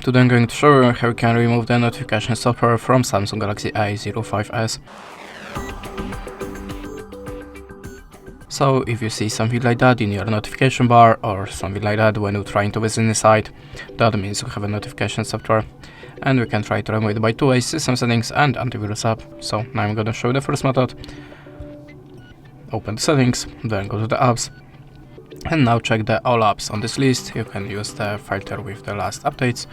Today I'm going to show you how you can remove the notification software from Samsung Galaxy A05S. So if you see something like that in your notification bar or something like that when you're trying to visit the site, that means you have a notification software. And we can try to remove it by two ways: system settings and antivirus app. So now I'm going to show you the first method. Open the settings, then go to the apps. And now check the all apps on this list. You can use the filter with the last updates.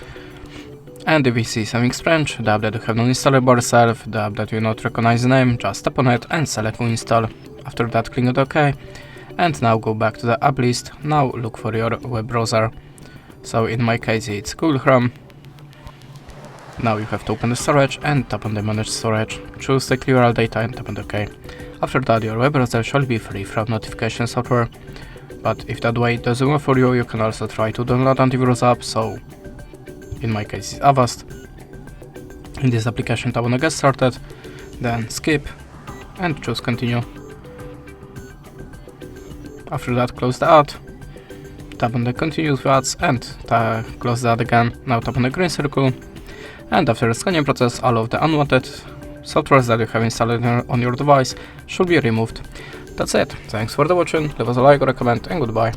And if you see something strange, the app that you have not installed by yourself, the app that you not recognize the name, just tap on it and select uninstall. After that, click on OK. And now go back to the app list. Now look for your web browser. So in my case it's Google Chrome. Now you have to open the storage and tap on the manage storage. Choose the clear all data and tap on OK. After that, your web browser shall be free from notification software. But if that way doesn't work for you, you can also try to download antivirus app. So in my case it's Avast. In this application, tap on the get started, then skip and choose continue. After that, close the ad, tap on the continue with ads and close the ad again. Now tap on the green circle, and after the scanning process, all of the unwanted softwares that you have installed on your device should be removed. That's it. Thanks for the watching, leave us a like or a comment, and goodbye.